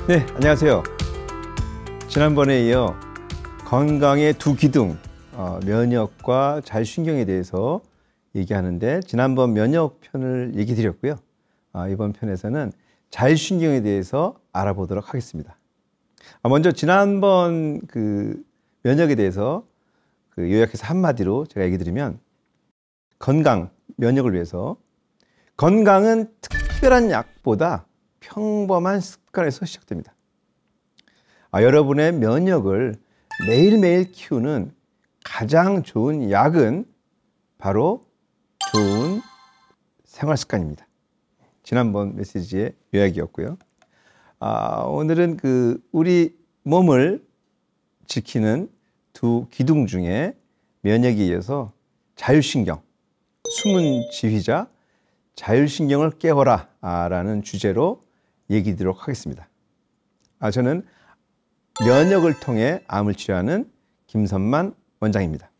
네, 안녕하세요. 지난번에 이어 건강의 두 기둥, 면역과 자율신경에 대해서 얘기하는데 지난번 면역 편을 얘기 드렸고요. 이번 편에서는 자율신경에 대해서 알아보도록 하겠습니다. 먼저 지난번 그 면역에 대해서 요약해서 한마디로 제가 얘기 드리면 건강, 면역을 위해서 건강은 특별한 약보다 평범한 습관에서 시작됩니다. 여러분의 면역을 매일매일 키우는 가장 좋은 약은 바로 좋은 생활 습관입니다. 지난번 메시지의 요약이었고요. 오늘은 우리 몸을 지키는 두 기둥 중에 면역에 이어서 자율신경, 숨은 지휘자 자율신경을 깨워라 라는 주제로 얘기 드리도록 하겠습니다. 저는 면역을 통해 암을 치료하는 김선만 원장입니다.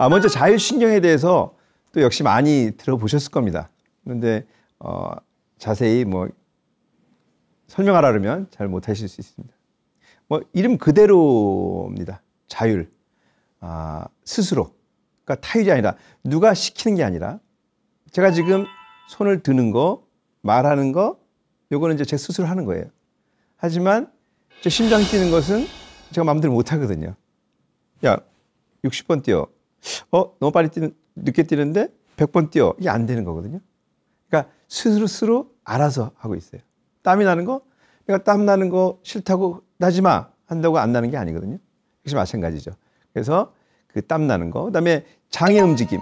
먼저 자율신경에 대해서 또 역시 많이 들어보셨을 겁니다. 그런데 자세히 설명하라 그러면 잘 못하실 수 있습니다. 이름 그대로입니다. 자율, 스스로. 그러니까 타율이 아니라 누가 시키는 게 아니라 제가 지금 손을 드는 거, 말하는 거, 요거는 이제 제 스스로 하는 거예요. 하지만 제 심장이 뛰는 것은 제가 마음대로 못 하거든요. 야, 60번 뛰어. 너무 빨리 늦게 뛰는데 100번 뛰어. 이게 안 되는 거거든요. 그러니까 스스로 알아서 하고 있어요. 땀이 나는 거, 내가 땀 나는 거 싫다고 나지 마 한다고 안 나는 게 아니거든요. 역시 마찬가지죠. 그래서 그 땀 나는 거, 그다음에 장의 움직임.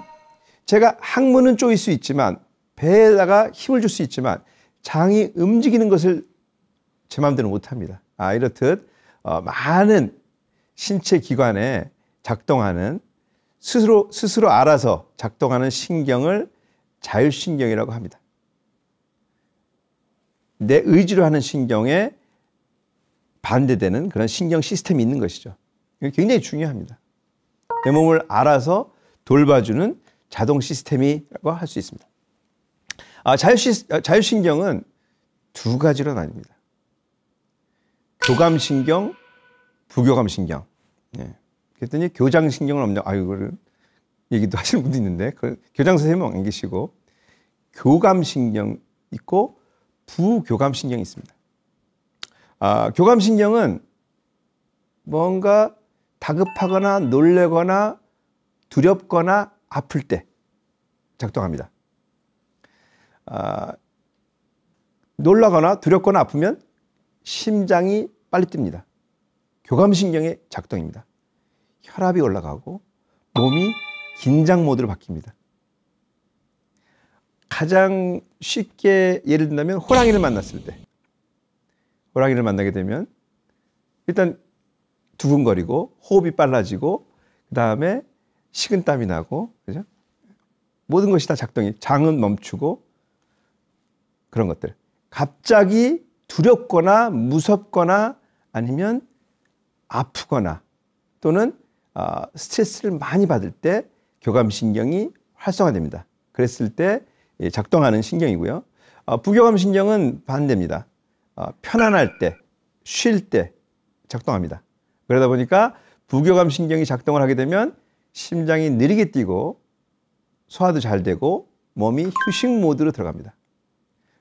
제가 항문은 쪼일 수 있지만 배에다가 힘을 줄 수 있지만 장이 움직이는 것을 제 마음대로 못 합니다. 이렇듯 많은 신체 기관에 작동하는 스스로 알아서 작동하는 신경을 자율신경이라고 합니다. 내 의지로 하는 신경에 반대되는 그런 신경 시스템이 있는 것이죠. 이게 굉장히 중요합니다. 내 몸을 알아서 돌봐주는 자동 시스템이라고 할 수 있습니다. 자율신경은 두 가지로 나뉩니다. 교감신경, 부교감신경. 그랬더니 교장신경은 없냐? 이거를 얘기도 하시는 분도 있는데, 교장 선생님은 안 계시고, 교감신경 있고, 부교감신경이 있습니다. 교감신경은 뭔가 다급하거나 놀래거나 두렵거나 아플 때 작동합니다. 놀라거나 두렵거나 아프면 심장이 빨리 뜁니다. 교감신경의 작동입니다. 혈압이 올라가고 몸이 긴장 모드로 바뀝니다. 가장 쉽게 예를 든다면 호랑이를 만났을 때, 호랑이를 만나게 되면 일단 두근거리고 호흡이 빨라지고 그 다음에 식은땀이 나고, 그죠? 모든 것이 다 작동이, 장은 멈추고 그런 것들. 갑자기 두렵거나 무섭거나 아니면 아프거나 또는 스트레스를 많이 받을 때 교감신경이 활성화됩니다. 그랬을 때 작동하는 신경이고요. 부교감신경은 반대입니다. 편안할 때, 쉴 때 작동합니다. 그러다 보니까 부교감신경이 작동을 하게 되면 심장이 느리게 뛰고 소화도 잘 되고 몸이 휴식 모드로 들어갑니다.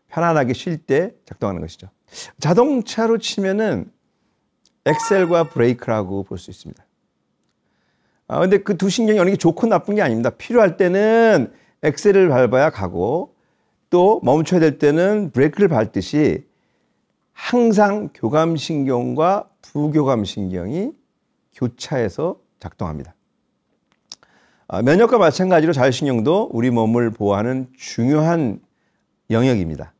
편안하게 쉴 때 작동하는 것이죠. 자동차로 치면은 엑셀과 브레이크라고 볼 수 있습니다. 근데 그 두 신경이 어느 게 좋고 나쁜 게 아닙니다. 필요할 때는 엑셀을 밟아야 가고 또 멈춰야 될 때는 브레이크를 밟듯이 항상 교감신경과 부교감신경이 교차해서 작동합니다. 면역과 마찬가지로 자율신경도 우리 몸을 보호하는 중요한 영역입니다.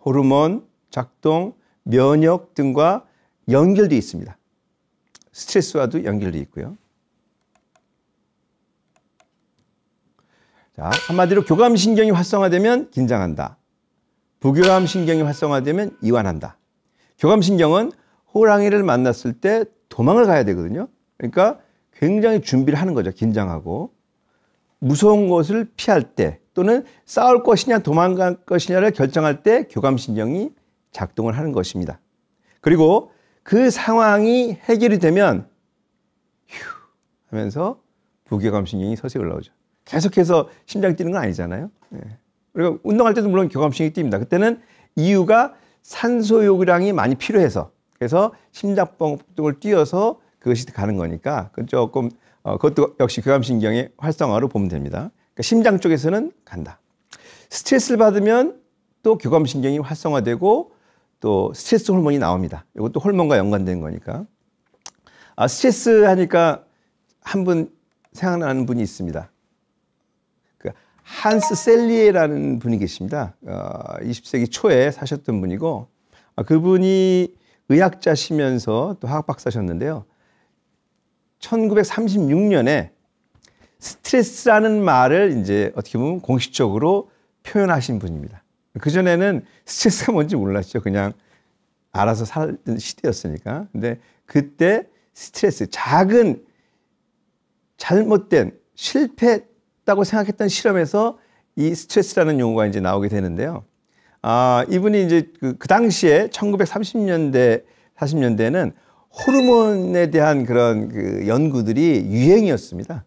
호르몬, 작동, 면역 등과 연결되어 있습니다. 스트레스와도 연결되어 있고요. 자, 한마디로 교감신경이 활성화되면 긴장한다. 부교감신경이 활성화되면 이완한다. 교감신경은 호랑이를 만났을 때 도망을 가야 되거든요. 그러니까 굉장히 준비를 하는 거죠. 긴장하고. 무서운 것을 피할 때 또는 싸울 것이냐 도망갈 것이냐를 결정할 때 교감신경이 작동을 하는 것입니다. 그리고 그 상황이 해결이 되면 휴 하면서 부교감신경이 서서히 올라오죠. 계속해서 심장이 뛰는 건 아니잖아요. 그리고 운동할 때도 물론 교감신경이 뜁니다. 그때는 이유가 산소 요구량이 많이 필요해서, 그래서 심장뻥뻥을 뛰어서 그것이 가는 거니까 조금 그것도 역시 교감신경의 활성화로 보면 됩니다. 그러니까 심장 쪽에서는 간다. 스트레스를 받으면 또 교감신경이 활성화되고 또 스트레스 호르몬이 나옵니다. 이것도 호르몬과 연관된 거니까. 스트레스 하니까 한 분 생각나는 분이 있습니다. 그 한스 셀리에라는 분이 계십니다. 20세기 초에 사셨던 분이고, 그분이 의학자시면서 또 화학 박사셨는데요. 1936년에 스트레스라는 말을 이제 어떻게 보면 공식적으로 표현하신 분입니다. 그전에는 스트레스가 뭔지 몰랐죠. 그냥 알아서 살던 시대였으니까. 근데 그때 스트레스, 작은 잘못된 실패했다고 생각했던 실험에서 이 스트레스라는 용어가 이제 나오게 되는데요. 이분이 이제 그 당시에 1930년대, 40년대는 호르몬에 대한 그런 그 연구들이 유행이었습니다.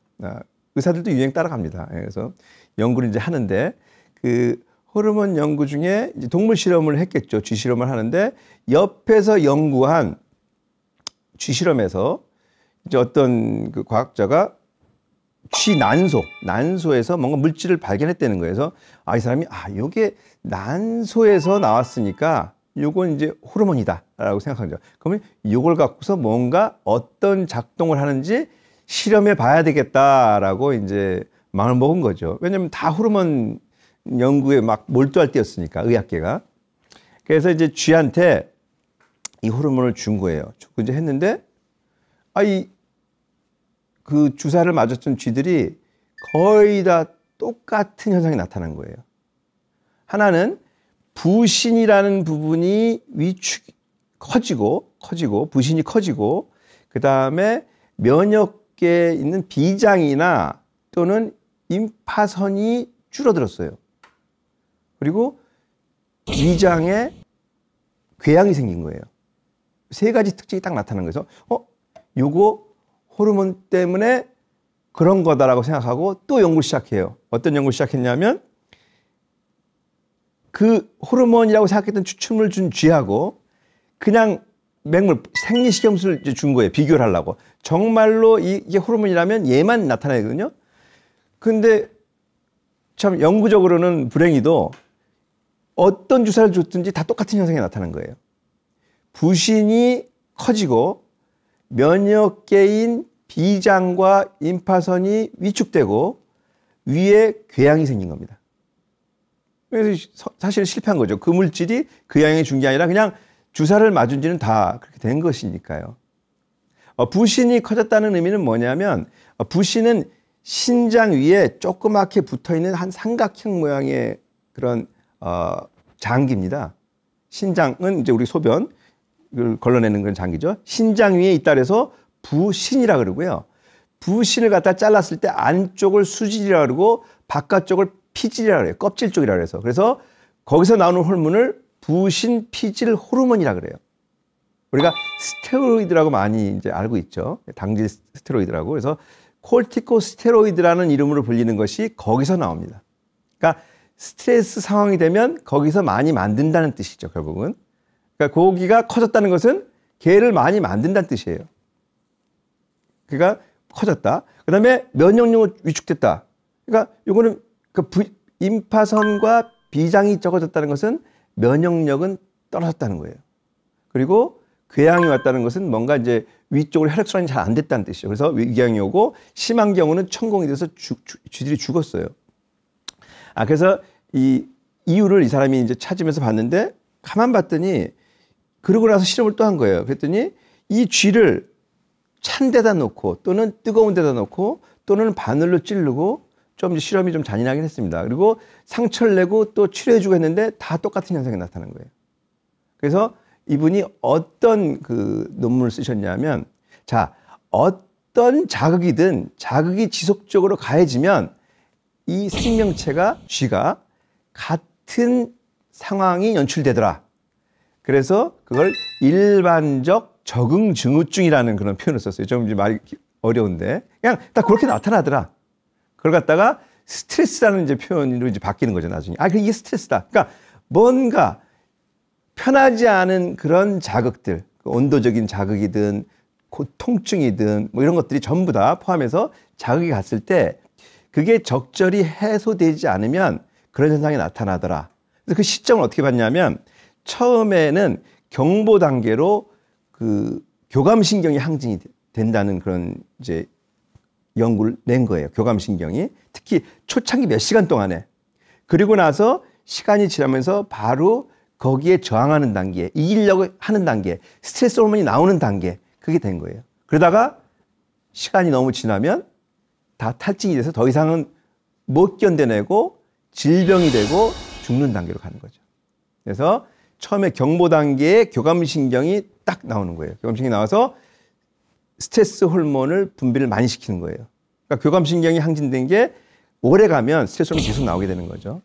의사들도 유행 따라갑니다. 그래서 연구를 이제 하는데 그 호르몬 연구 중에 이제 동물 실험을 했겠죠. 쥐 실험을 하는데 옆에서 연구한 쥐 실험에서 이제 어떤 그 과학자가 쥐 난소에서 뭔가 물질을 발견했다는 거예요. 그래서 이 사람이 요게 난소에서 나왔으니까 요건 이제 호르몬이다라고 생각한 거죠. 그러면 요걸 갖고서 뭔가 어떤 작동을 하는지 실험해 봐야 되겠다라고 이제 마음을 먹은 거죠. 왜냐면 다 호르몬 연구에 막 몰두할 때였으니까, 의학계가. 그래서 이제 쥐한테 이 호르몬을 준 거예요. 이제 했는데, 그 주사를 맞았던 쥐들이 거의 다 똑같은 현상이 나타난 거예요. 하나는 부신이라는 부분이 커지고, 부신이 커지고, 그 다음에 면역계에 있는 비장이나 또는 임파선이 줄어들었어요. 그리고 위장에 궤양이 생긴 거예요. 세 가지 특징이 딱 나타난 거예요. 요거 호르몬 때문에 그런 거다라고 생각하고 또 연구를 시작해요. 어떤 연구를 시작했냐면 그 호르몬이라고 생각했던 추출물 준 쥐하고 그냥 맹물, 생리식염수를 준 거예요. 비교를 하려고. 정말로 이게 호르몬이라면 얘만 나타나거든요. 근데 참 영구적으로는 불행히도 어떤 주사를 줬든지 다 똑같은 현상이 나타난 거예요. 부신이 커지고 면역계인 비장과 임파선이 위축되고 위에 궤양이 생긴 겁니다. 그래서 사실 실패한 거죠. 그 물질이 궤양에 준 게 아니라 그냥 주사를 맞은 지는 다 그렇게 된 것이니까요. 부신이 커졌다는 의미는 뭐냐면 부신은 신장 위에 조그맣게 붙어있는 한 삼각형 모양의 그런 장기입니다. 신장은 이제 우리 소변을 걸러내는 그런 장기죠. 신장 위에 있다 그래서 부신이라 그러고요. 부신을 갖다 잘랐을 때 안쪽을 수질이라 그러고 바깥쪽을 피질이라 그래요. 껍질 쪽이라 그래서. 그래서 거기서 나오는 호르몬을 부신 피질 호르몬이라 그래요. 우리가 스테로이드라고 많이 이제 알고 있죠. 당질 스테로이드라고. 그래서 콜티코스테로이드라는 이름으로 불리는 것이 거기서 나옵니다. 그러니까 스트레스 상황이 되면 거기서 많이 만든다는 뜻이죠, 결국은. 그러니까 고기가 커졌다는 것은 개를 많이 만든다는 뜻이에요. 그러니까 커졌다. 그 다음에 면역력이 위축됐다. 그러니까 요거는 임파선과 비장이 적어졌다는 것은 면역력은 떨어졌다는 거예요. 그리고 궤양이 왔다는 것은 뭔가 이제 위쪽으로 혈액순환이 잘 안 됐다는 뜻이죠. 그래서 위궤양이 오고 심한 경우는 천공이 돼서 쥐들이 죽었어요. 그래서 이 이유를 이 사람이 이제 찾으면서 봤는데 가만 봤더니 그러고 나서 실험을 또 한 거예요. 그랬더니 이 쥐를 찬 데다 놓고 또는 뜨거운 데다 놓고 또는 바늘로 찌르고 좀 실험이 좀 잔인하긴 했습니다. 그리고 상처를 내고 또 치료해주고 했는데 다 똑같은 현상이 나타난 거예요. 그래서 이분이 어떤 그 논문을 쓰셨냐면, 자, 어떤 자극이든 자극이 지속적으로 가해지면 이 생명체가 쥐가 같은 상황이 연출되더라. 그래서 그걸 일반적 적응증후증이라는 그런 표현을 썼어요. 좀 이제 말이 어려운데 그냥 딱 그렇게 나타나더라. 그걸 갖다가 스트레스라는 이제 표현으로 이제 바뀌는 거죠, 나중에. 아, 이게 스트레스다. 그러니까 뭔가 편하지 않은 그런 자극들, 온도적인 자극이든 통증이든 뭐 이런 것들이 전부 다 포함해서 자극이 갔을 때 그게 적절히 해소되지 않으면 그런 현상이 나타나더라. 그래서 그 시점을 어떻게 봤냐면 처음에는 경보 단계로 그 교감신경이 항진이 된다는 그런 이제 연구를 낸 거예요. 교감신경이 특히 초창기 몇 시간 동안에. 그리고 나서 시간이 지나면서 바로 거기에 저항하는 단계, 이기려고 하는 단계, 스트레스 호르몬이 나오는 단계, 그게 된 거예요. 그러다가 시간이 너무 지나면 다 탈진이 돼서 더 이상은 못 견뎌내고 질병이 되고 죽는 단계로 가는 거죠. 그래서 처음에 경보 단계에 교감신경이 딱 나오는 거예요. 교감신경이 나와서 스트레스 호르몬을 분비를 많이 시키는 거예요. 그러니까 교감신경이 항진된 게 오래 가면 스트레스 호르몬이 계속 나오게 되는 거죠.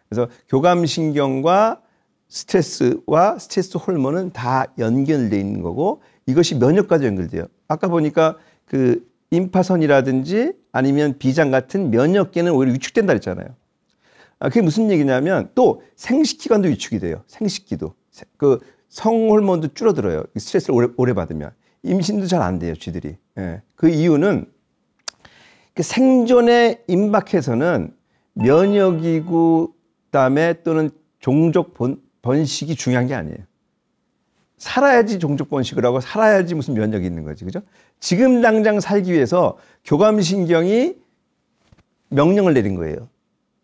그래서 교감신경과 스트레스와 스트레스 호르몬은 다 연결되어 있는 거고 이것이 면역과도 연결돼요. 아까 보니까 그 임파선이라든지 아니면 비장 같은 면역계는 오히려 위축된다 그랬잖아요. 그게 무슨 얘기냐면 또 생식기관도 위축이 돼요. 생식기도. 그 성호르몬도 줄어들어요. 스트레스를 오래 받으면. 임신도 잘 안 돼요, 쥐들이. 예. 그 이유는 그 생존에 임박해서는 면역이고 그다음에 또는 종족 번식이 중요한 게 아니에요. 살아야지 종족 번식을 하고 살아야지 무슨 면역이 있는 거지. 그죠? 지금 당장 살기 위해서 교감신경이 명령을 내린 거예요.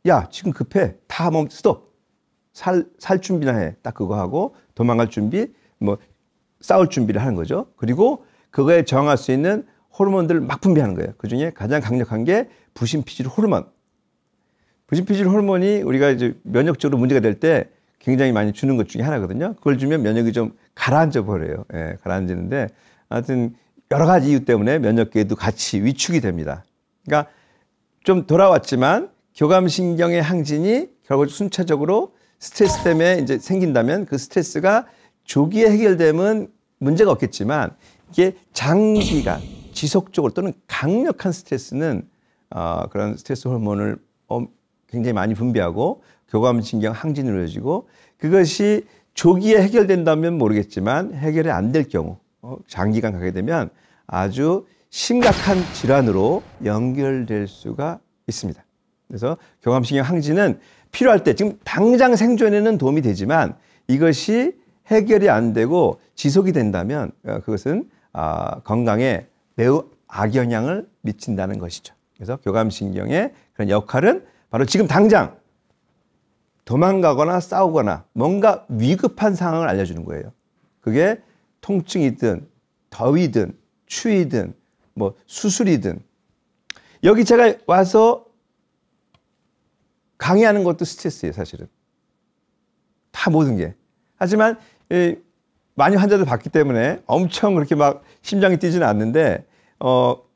야, 지금 급해. 다 멈, 스톱. 살 준비나 해. 딱 그거 하고 도망갈 준비, 뭐 싸울 준비를 하는 거죠. 그리고 그거에 저항할 수 있는 호르몬들을 막 분비하는 거예요. 그 중에 가장 강력한 게 부신피질 호르몬. 부신피질 호르몬이 우리가 이제 면역적으로 문제가 될 때 굉장히 많이 주는 것 중에 하나거든요. 그걸 주면 면역이 좀 가라앉아 버려요. 예, 가라앉는데 하여튼 여러 가지 이유 때문에 면역계도 같이 위축이 됩니다. 그러니까 좀 돌아왔지만 교감신경의 항진이 결국 순차적으로 스트레스 때문에 이제 생긴다면 그 스트레스가 조기에 해결되면 문제가 없겠지만 이게 장기간 지속적으로 또는 강력한 스트레스는 그런 스트레스 호르몬을 굉장히 많이 분비하고 교감신경 항진이 이루어지고 그것이 조기에 해결된다면 모르겠지만 해결이 안 될 경우 장기간 가게 되면 아주 심각한 질환으로 연결될 수가 있습니다. 그래서 교감신경 항진은 필요할 때 지금 당장 생존에는 도움이 되지만 이것이 해결이 안 되고 지속이 된다면 그것은 건강에 매우 악영향을 미친다는 것이죠. 그래서 교감신경의 그런 역할은 바로 지금 당장 도망가거나 싸우거나 뭔가 위급한 상황을 알려주는 거예요. 그게 통증이든 더위든 추위든 뭐 수술이든 여기 제가 와서 강의하는 것도 스트레스예요, 사실은. 다 모든 게. 하지만 많이 환자들 봤기 때문에 엄청 그렇게 막 심장이 뛰지는 않는데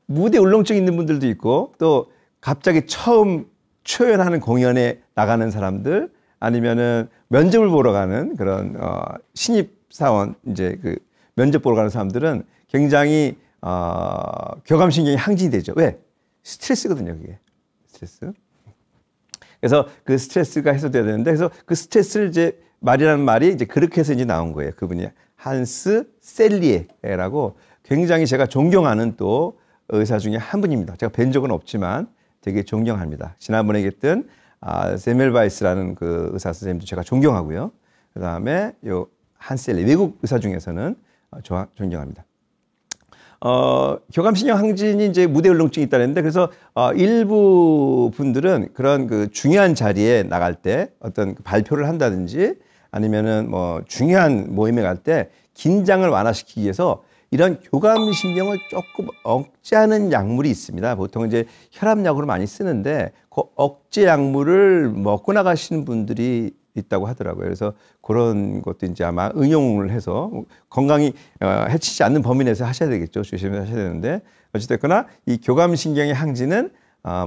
무대 울렁증 있는 분들도 있고 또 갑자기 처음 초연하는 공연에 나가는 사람들 아니면은 면접을 보러 가는 그런 신입사원 이제 그 면접 보러 가는 사람들은 굉장히 교감신경이 항진이 되죠. 왜? 스트레스거든요, 그게. 스트레스. 그래서 그 스트레스가 해소돼야 되는데 그래서 그 스트레스를 이제 말이라는 말이 이제 그렇게 해서 이제 나온 거예요. 그분이 한스 셀리에라고 굉장히 제가 존경하는 또 의사 중에 한 분입니다. 제가 뵌 적은 없지만 되게 존경합니다. 지난번에 얘기했던 세멜바이스라는 그 의사 선생님도 제가 존경하고요. 그 다음에 요 한셀리 외국 의사 중에서는 존경합니다. 교감신경 항진이 이제 무대 울렁증이 있다는데 그래서 일부 분들은 그런 그 중요한 자리에 나갈 때 어떤 발표를 한다든지 아니면은 뭐 중요한 모임에 갈 때 긴장을 완화시키기 위해서 이런 교감신경을 조금 억제하는 약물이 있습니다. 보통 이제 혈압약으로 많이 쓰는데 그 억제 약물을 먹고 나가시는 분들이 있다고 하더라고요. 그래서 그런 것도 이제 아마 응용을 해서 건강이 해치지 않는 범위 내에서 하셔야 되겠죠. 조심해서 하셔야 되는데 어찌됐거나 이 교감신경의 항진은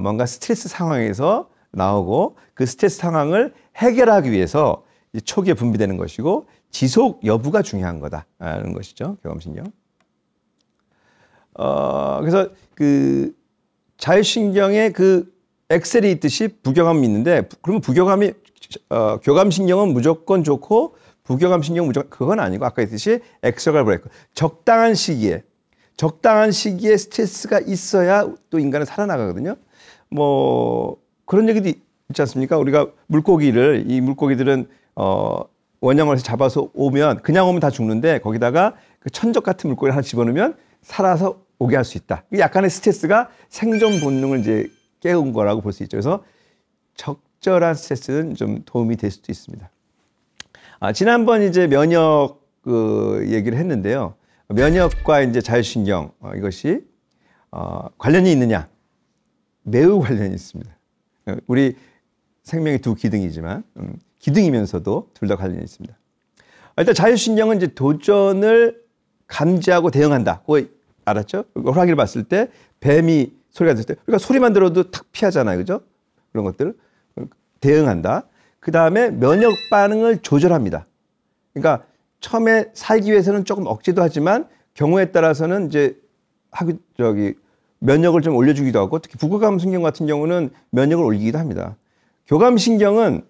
뭔가 스트레스 상황에서 나오고 그 스트레스 상황을 해결하기 위해서 초기에 분비되는 것이고 지속 여부가 중요한 거다라는 것이죠. 교감신경. 그래서 그 자율신경의 그 엑셀이 있듯이 부교감이 있는데 그러면 부교감이 교감신경은 무조건 좋고 부교감신경은 무조건 그건 아니고 아까 했듯이 엑셀과 브레이크 적당한 시기에 스트레스가 있어야 또 인간은 살아나가거든요. 뭐 그런 얘기도 있지 않습니까? 우리가 이 물고기들은 원형을 잡아서 그냥 오면 다 죽는데 거기다가 그 천적 같은 물고기를 하나 집어넣으면 살아서 오게 할 수 있다. 약간의 스트레스가 생존 본능을 이제 깨운 거라고 볼 수 있죠. 그래서 적절한 스트레스는 좀 도움이 될 수도 있습니다. 지난번 이제 면역 얘기를 했는데요. 면역과 이제 자율신경 이것이 관련이 있느냐? 매우 관련이 있습니다. 우리 생명의 두 기둥이지만 기둥이면서도 둘 다 관련이 있습니다. 일단 자율신경은 이제 도전을 감지하고 대응한다. 그거 알았죠? 호랑이를 봤을 때 뱀이 소리가 들을 때 우리가 소리만 들어도 탁 피하잖아요. 그죠? 그런 것들을 대응한다. 그 다음에 면역 반응을 조절합니다. 그러니까 처음에 살기 위해서는 조금 억제도 하지만 경우에 따라서는 이제 면역을 좀 올려주기도 하고 특히 부교감신경 같은 경우는 면역을 올리기도 합니다. 교감신경은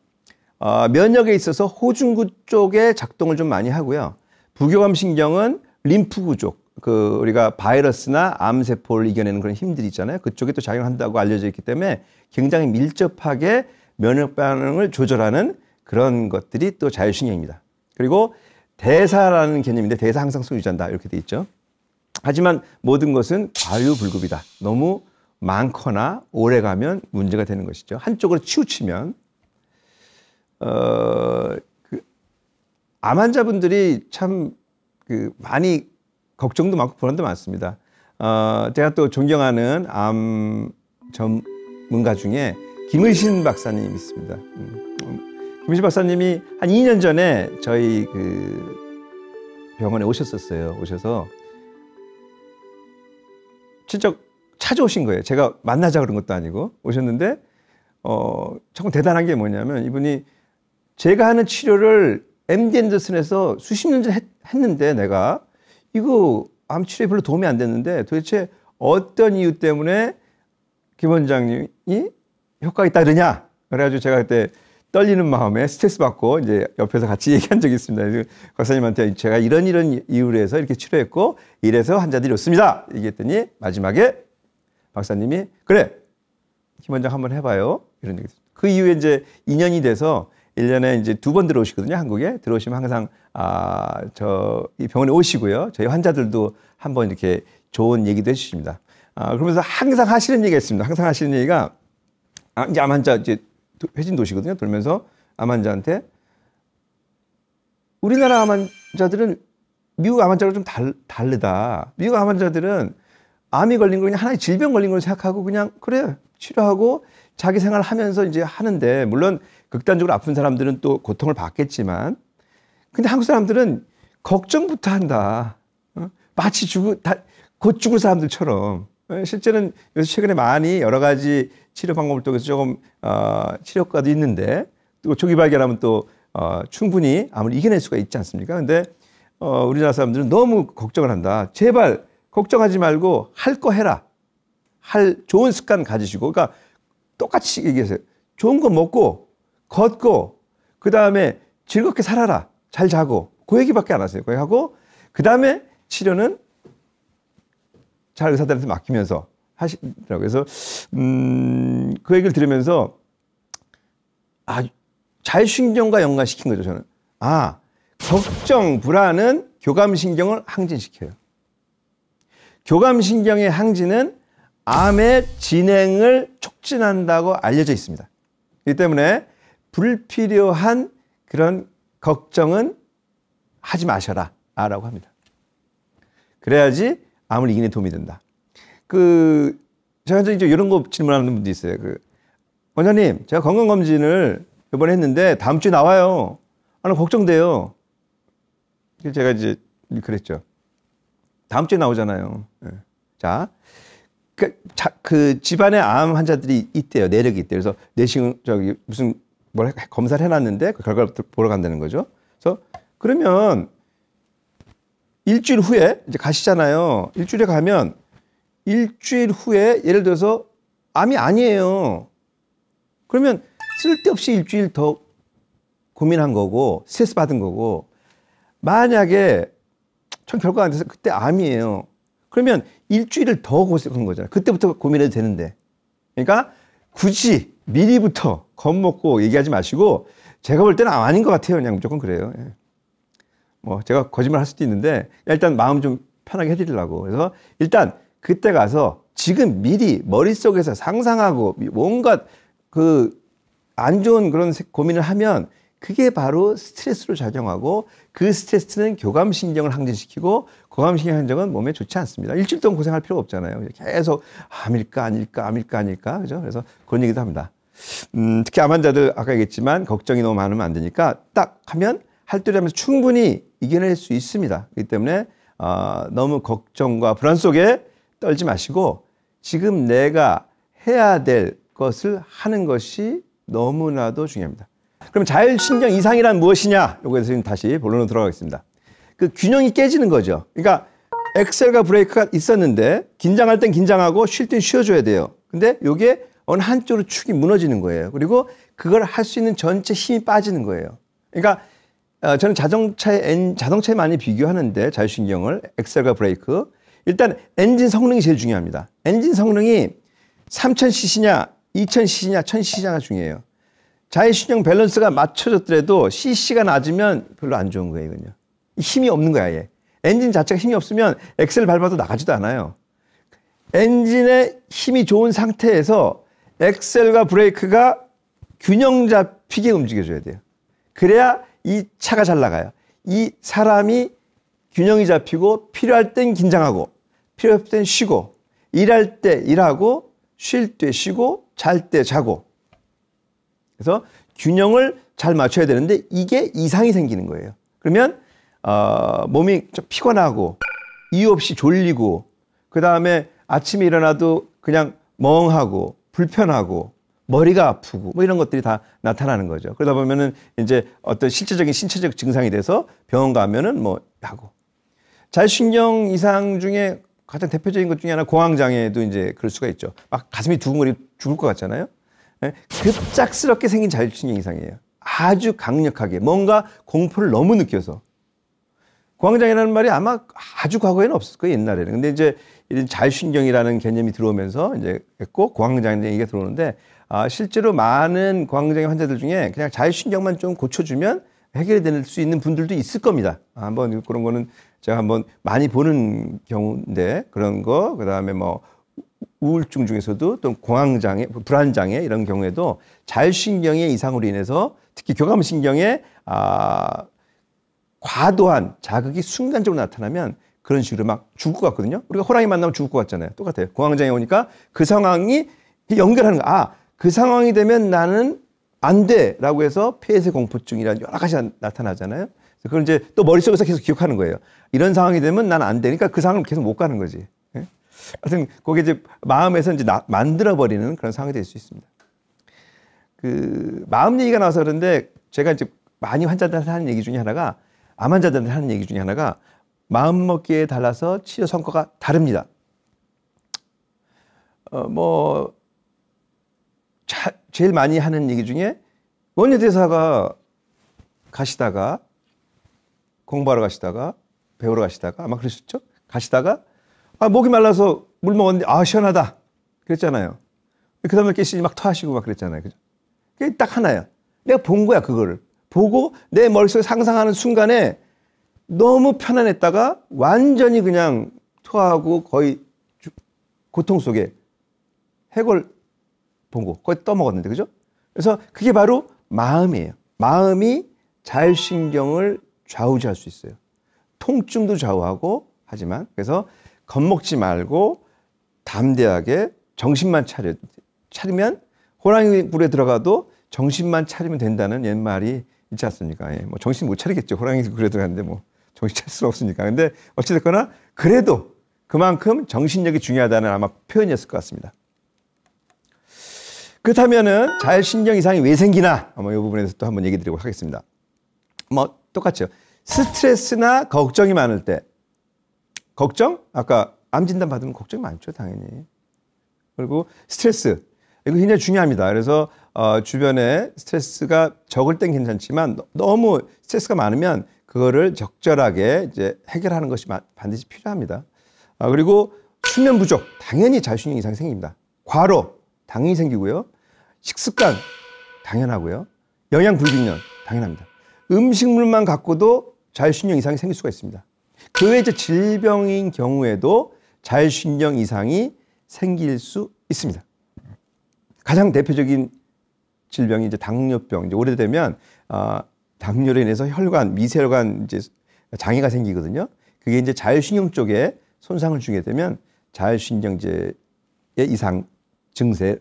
면역에 있어서 호중구 쪽에 작동을 좀 많이 하고요. 부교감신경은 림프구 쪽, 우리가 바이러스나 암세포를 이겨내는 그런 힘들이 있잖아요. 그쪽에 또 작용한다고 알려져 있기 때문에 굉장히 밀접하게 면역 반응을 조절하는 그런 것들이 또 자율신경입니다. 그리고 대사라는 개념인데 대사 항상성 유지한다 이렇게 돼 있죠. 하지만 모든 것은 과유불급이다. 너무 많거나 오래 가면 문제가 되는 것이죠. 한쪽으로 치우치면 암 환자분들이 참 많이 걱정도 많고 불안도 많습니다. 제가 또 존경하는 암 전문가 중에 김의신 박사님이 있습니다. 김의신 박사님이 한 2년 전에 저희 병원에 오셨었어요. 오셔서 진짜 찾아오신 거예요. 제가 만나자 그런 것도 아니고 오셨는데 정말 대단한 게 뭐냐면 이분이 제가 하는 치료를 MD 앤더슨에서 수십 년 전에 했는데 내가 이거 암 치료에 별로 도움이 안 됐는데 도대체 어떤 이유 때문에 김 원장님이 효과가 있다 그러냐? 그래가지고 제가 그때 떨리는 마음에 스트레스 받고 이제 옆에서 같이 얘기한 적이 있습니다. 박사님한테 제가 이런 이유로 해서 이렇게 치료했고 이래서 환자들이 좋습니다. 얘기했더니 마지막에 박사님이 그래 김 원장 한번 해봐요. 이런 얘기. 그 이후에 이제 2년이 돼서 1년에 이제 2번 들어오시거든요. 한국에 들어오시면 항상 이 병원에 오시고요. 저희 환자들도 한번 이렇게 좋은 얘기도 해주십니다. 그러면서 항상 하시는 얘기가 있습니다. 항상 하시는 얘기가 이제 암 환자 이제 회진 도시거든요. 돌면서 암 환자한테 우리나라 암 환자들은 미국 암 환자랑 좀 다르다. 미국 암 환자들은 암이 걸린 거 그냥 하나의 질병 걸린 걸로 생각하고 그냥 그래 치료하고 자기 생활을 하면서 이제 하는데 물론 극단적으로 아픈 사람들은 또 고통을 받겠지만 근데 한국 사람들은 걱정부터 한다. 마치 곧 죽을 사람들처럼. 실제는 요새 최근에 많이 여러 가지 치료 방법을 통해서 조금 치료 효과도 있는데 또 조기 발견하면 또 충분히 암을 이겨낼 수가 있지 않습니까? 근데 우리나라 사람들은 너무 걱정을 한다. 제발 걱정하지 말고 할 거 해라. 좋은 습관 가지시고 그러니까 똑같이 얘기하세요. 좋은 거 먹고 걷고 그다음에 즐겁게 살아라. 잘 자고 그 얘기밖에 안 하세요. 그 얘기하고 그다음에 치료는 잘 의사들한테 맡기면서 하시더라고요. 그래서 그 얘기를 들으면서 자율신경과 연관시킨 거죠. 저는 걱정, 불안은 교감신경을 항진시켜요. 교감신경의 항진은 암의 진행을 촉진한다고 알려져 있습니다. 그렇기 때문에 불필요한 그런 걱정은 하지 마셔라 라고 합니다. 그래야지 암을 이기는 데 도움이 된다. 제가 이제 이런 거 질문하는 분도 있어요. 원장님, 제가 건강검진을 이번에 했는데 다음 주에 나와요. 나 걱정돼요. 제가 이제 그랬죠. 다음 주에 나오잖아요. 자, 그 집안에 암 환자들이 있대요. 내력이 있대요. 그래서 내시경 저기 무슨 뭘 검사를 해놨는데 그 결과를 보러 간다는 거죠. 그래서 그러면 일주일 후에 이제 가시잖아요. 일주일에 가면 일주일 후에 예를 들어서 암이 아니에요. 그러면 쓸데없이 일주일 더 고민한 거고 스트레스 받은 거고, 만약에 전 결과 안 돼서 그때 암이에요. 그러면 일주일을 더 고생한 거잖아요. 그때부터 고민해도 되는데. 그러니까 굳이 미리부터 겁먹고 얘기하지 마시고, 제가 볼 때는 아닌 것 같아요. 그냥 무조건 그래요. 예. 뭐 제가 거짓말 할 수도 있는데 일단 마음 좀 편하게 해드리려고. 그래서 일단 그때 가서 지금 미리 머릿속에서 상상하고 뭔가 그 안 좋은 그런 고민을 하면 그게 바로 스트레스로 작용하고, 그 스트레스는 교감신경을 항진시키고, 교감신경 항진은 몸에 좋지 않습니다. 일주일 동안 고생할 필요가 없잖아요. 계속 암일까 아닐까 암일까 아닐까, 그죠? 그래서 그런 얘기도 합니다. 특히 암 환자들 아까 얘기했지만 걱정이 너무 많으면 안 되니까 딱 하면 할도리하면서 충분히 이겨낼 수 있습니다. 그렇기 때문에 너무 걱정과 불안 속에 떨지 마시고 지금 내가 해야 될 것을 하는 것이 너무나도 중요합니다. 그럼 자율신경 이상이란 무엇이냐? 요거에서 다시 본론으로 들어가겠습니다. 그 균형이 깨지는 거죠. 그러니까 엑셀과 브레이크가 있었는데 긴장할 땐 긴장하고 쉴 땐 쉬어줘야 돼요. 근데 요게 어느 한쪽으로 축이 무너지는 거예요. 그리고 그걸 할 수 있는 전체 힘이 빠지는 거예요. 그러니까 저는 자동차에 많이 비교하는데 자율신경을 엑셀과 브레이크. 일단 엔진 성능이 제일 중요합니다. 엔진 성능이 3000cc냐 2000cc냐 1000cc냐가 중요해요. 자율신경 밸런스가 맞춰졌더라도 cc가 낮으면 별로 안 좋은 거예요. 이건요. 힘이 없는 거야. 얘. 엔진 자체가 힘이 없으면 엑셀 밟아도 나가지도 않아요. 엔진의 힘이 좋은 상태에서 엑셀과 브레이크가 균형 잡히게 움직여줘야 돼요. 그래야 이 차가 잘 나가요. 이 사람이 균형이 잡히고 필요할 땐 긴장하고 필요할 땐 쉬고, 일할 때 일하고 쉴 때 쉬고 잘 때 자고. 그래서 균형을 잘 맞춰야 되는데 이게 이상이 생기는 거예요. 그러면 몸이 좀 피곤하고 이유 없이 졸리고, 그 다음에 아침에 일어나도 그냥 멍하고 불편하고 머리가 아프고 뭐 이런 것들이 다 나타나는 거죠. 그러다 보면은 이제 어떤 실제적인 신체적 증상이 돼서 병원 가면은 뭐 하고. 자율신경 이상 중에 가장 대표적인 것 중에 하나 공황장애도 이제 그럴 수가 있죠. 막 가슴이 두근거리고 죽을 것 같잖아요. 급작스럽게 생긴 자율신경 이상이에요. 아주 강력하게 뭔가 공포를 너무 느껴서. 공황장애라는 말이 아마 아주 과거에는 없었을 거예요, 옛날에는. 근데 이제 이런 자율신경이라는 개념이 들어오면서 이제 꼭 공황장애 얘기가 들어오는데, 실제로 많은 공황장애 환자들 중에 그냥 자율신경만 좀 고쳐주면 해결이 될 수 있는 분들도 있을 겁니다. 한번 그런 거는 제가 한번 많이 보는 경우인데, 그런 거, 그 다음에 뭐 우울증 중에서도 또 공황장애, 불안장애 이런 경우에도 자율신경의 이상으로 인해서 특히 교감신경의 과도한 자극이 순간적으로 나타나면 그런 식으로 막 죽을 것 같거든요. 우리가 호랑이 만나면 죽을 것 같잖아요. 똑같아요. 공황장애 오니까 그 상황이 연결하는 거. 그 상황이 되면 나는 안 돼 라고 해서 폐쇄 공포증이라는 여러 가지가 나타나잖아요. 그걸 이제 또 머릿속에서 계속 기억하는 거예요. 이런 상황이 되면 나는 안 돼. 그러니까 그 상황을 계속 못 가는 거지. 하여튼 그게 이제 마음에서 이제 만들어버리는 그런 상황이 될 수 있습니다. 그 마음 얘기가 나와서 그런데 제가 이제 많이 환자들한테 하는 얘기 중에 하나가, 암 환자들한테 하는 얘기 중에 하나가 마음먹기에 달라서 치료 성과가 다릅니다. 제일 많이 하는 얘기 중에 원효대사가 가시다가 공부하러 가시다가 배우러 가시다가 아마 그러셨죠? 가시다가 목이 말라서 물 먹었는데 시원하다 그랬잖아요. 그 다음에 깨시니 막 토하시고 막 그랬잖아요. 그죠? 그게 딱 하나예요. 내가 본 거야. 그거를 보고 내 머릿속에 상상하는 순간에 너무 편안했다가 완전히 그냥 토하고 거의 고통 속에 해골 본거 거의 떠먹었는데, 그죠? 그래서 그게 바로 마음이에요. 마음이 자율신경을 좌우지할 수 있어요. 통증도 좌우하고 하지만, 그래서 겁먹지 말고 담대하게 정신만 차리면 호랑이 굴에 들어가도 정신만 차리면 된다는 옛말이 있지 않습니까? 뭐 정신 못 차리겠죠. 호랑이 굴에 들어갔는데 뭐 정신 차릴 수 없으니까. 근데 어찌됐거나 그래도 그만큼 정신력이 중요하다는 아마 표현이었을 것 같습니다. 그렇다면은 자율신경 이상이 왜 생기나? 이 부분에 대해서 또 한번 얘기 드리도록 하겠습니다. 뭐 똑같죠. 스트레스나 걱정이 많을 때, 걱정? 아까 암 진단 받으면 걱정이 많죠, 당연히. 그리고 스트레스, 이거 굉장히 중요합니다. 그래서 주변에 스트레스가 적을 땐 괜찮지만 너무 스트레스가 많으면 그거를 적절하게 이제 해결하는 것이 반드시 필요합니다. 그리고 수면 부족, 당연히 자율신경 이상이 생깁니다. 과로, 당연히 생기고요. 식습관, 당연하고요. 영양 불균형, 당연합니다. 음식물만 갖고도 자율신경 이상이 생길 수가 있습니다. 그 외에 이제 질병인 경우에도 자율신경 이상이 생길 수 있습니다. 가장 대표적인 질병이 이제 당뇨병. 이제 오래되면 당뇨로 인해서 혈관, 미세혈관 이제 장애가 생기거든요. 그게 이제 자율신경 쪽에 손상을 주게 되면 자율신경제의 이상 증세로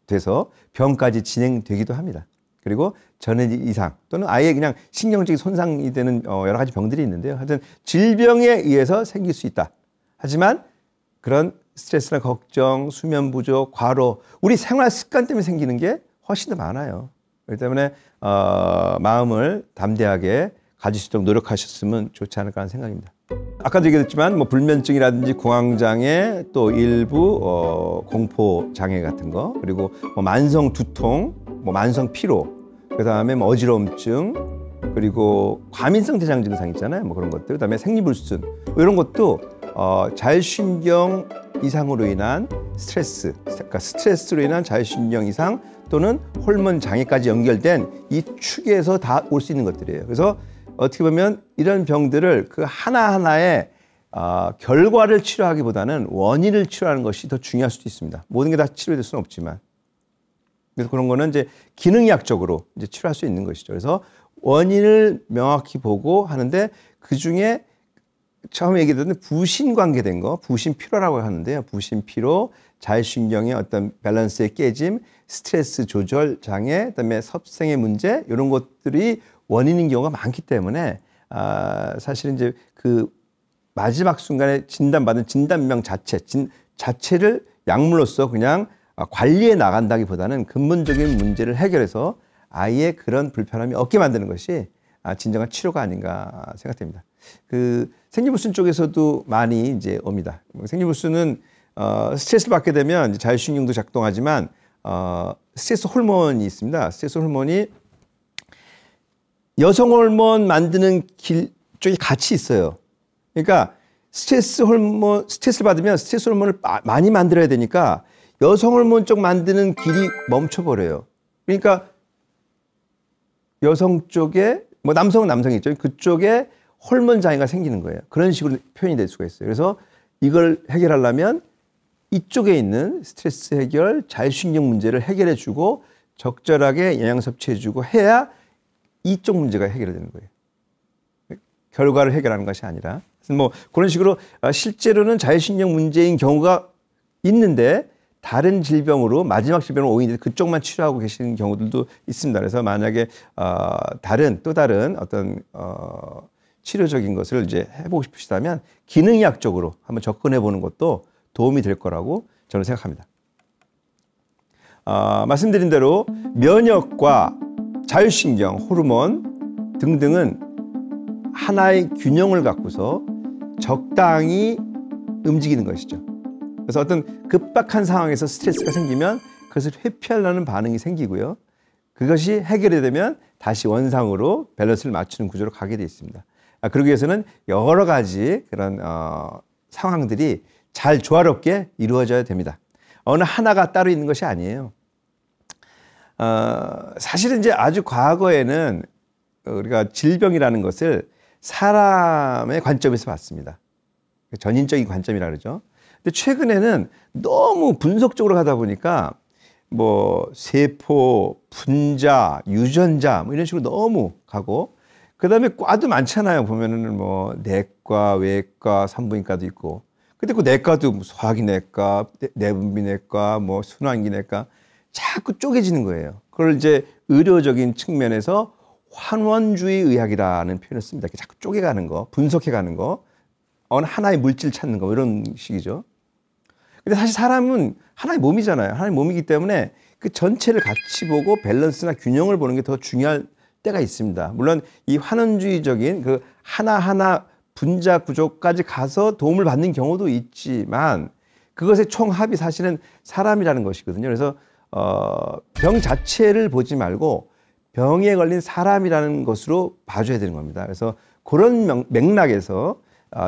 돼서 병까지 진행되기도 합니다. 그리고 전해 이상 또는 아예 그냥 신경적인 손상이 되는 여러 가지 병들이 있는데요. 하여튼 질병에 의해서 생길 수 있다. 하지만 그런 스트레스나 걱정, 수면 부족, 과로, 우리 생활 습관 때문에 생기는 게 훨씬 더 많아요. 그렇기 때문에 마음을 담대하게 가질 수 있도록 노력하셨으면 좋지 않을까 하는 생각입니다. 아까도 얘기했지만 뭐 불면증이라든지 공황장애, 또 일부 공포 장애 같은 거, 그리고 뭐 만성 두통, 뭐 만성 피로, 그다음에 뭐 어지러움증, 그리고 과민성 대장 증상 있잖아요. 뭐 그런 것들, 그다음에 생리불순, 뭐 이런 것도 자율신경 이상으로 인한 스트레스, 그러니까 스트레스로 인한 자율신경 이상 또는 호르몬 장애까지 연결된 이 축에서 다 올 수 있는 것들이에요. 그래서 어떻게 보면 이런 병들을 그 하나하나의 결과를 치료하기보다는 원인을 치료하는 것이 더 중요할 수도 있습니다. 모든 게 다 치료될 수는 없지만. 그래서 그런 거는 이제 기능의학적으로 이제 치료할 수 있는 것이죠. 그래서 원인을 명확히 보고 하는데 그 중에 처음에 얘기했던 부신 관계된 거, 부신 피로라고 하는데요. 부신 피로, 자율신경의 어떤 밸런스의 깨짐, 스트레스 조절 장애, 그다음에 섭생의 문제 이런 것들이 원인인 경우가 많기 때문에 사실은 이제 그 마지막 순간에 진단받은 진단명 자체를 약물로서 그냥 관리해 나간다기보다는 근본적인 문제를 해결해서 아예 그런 불편함이 없게 만드는 것이 진정한 치료가 아닌가 생각됩니다. 그 생리불순 쪽에서도 많이 이제 옵니다. 생리불순은 스트레스를 받게 되면 자율신경도 작동하지만 스트레스 호르몬이 있습니다. 스트레스 호르몬이 여성 호르몬 만드는 길 쪽이 같이 있어요. 그러니까 스트레스를 받으면 스트레스 호르몬을 많이 만들어야 되니까 여성 호르몬 쪽 만드는 길이 멈춰버려요. 그러니까 여성 쪽에, 뭐 남성은 남성이 있죠. 그쪽에 호르몬 장애가 생기는 거예요. 그런 식으로 표현이 될 수가 있어요. 그래서 이걸 해결하려면 이쪽에 있는 스트레스 해결, 자율신경 문제를 해결해주고 적절하게 영양 섭취해주고 해야 이쪽 문제가 해결되는 거예요. 결과를 해결하는 것이 아니라. 뭐 그런 식으로 실제로는 자율신경 문제인 경우가 있는데 다른 질병으로 마지막 질병으로 오인해서 그쪽만 치료하고 계시는 경우들도 있습니다. 그래서 만약에 또 다른 어떤 치료적인 것을 이제 해보고 싶으시다면 기능의학적으로 한번 접근해 보는 것도 도움이 될 거라고 저는 생각합니다. 말씀드린 대로 면역과 자율신경, 호르몬 등등은 하나의 균형을 갖고서 적당히 움직이는 것이죠. 그래서 어떤 급박한 상황에서 스트레스가 생기면 그것을 회피하려는 반응이 생기고요. 그것이 해결이 되면 다시 원상으로 밸런스를 맞추는 구조로 가게 되어 있습니다. 그러기 위해서는 여러 가지 그런 상황들이 잘 조화롭게 이루어져야 됩니다. 어느 하나가 따로 있는 것이 아니에요. 사실은 이제 아주 과거에는 우리가 질병이라는 것을 사람의 관점에서 봤습니다. 전인적인 관점이라 그러죠. 근데 최근에는 너무 분석적으로 가다 보니까 뭐 세포, 분자, 유전자 뭐 이런 식으로 너무 가고 그다음에 과도 많잖아요. 보면은 뭐 내과, 외과, 산부인과도 있고. 근데 그 내과도 소화기내과, 내분비내과, 뭐 순환기내과 자꾸 쪼개지는 거예요. 그걸 이제 의료적인 측면에서 환원주의 의학이라는 표현을 씁니다. 자꾸 쪼개가는 거, 분석해가는 거. 어느 하나의 물질 찾는 거 이런 식이죠. 근데 사실 사람은 하나의 몸이잖아요. 하나의 몸이기 때문에 그 전체를 같이 보고 밸런스나 균형을 보는 게 더 중요할 때가 있습니다. 물론 이 환원주의적인 그 하나하나 분자 구조까지 가서 도움을 받는 경우도 있지만 그것의 총합이 사실은 사람이라는 것이거든요. 그래서 병 자체를 보지 말고 병에 걸린 사람이라는 것으로 봐줘야 되는 겁니다. 그래서 그런 맥락에서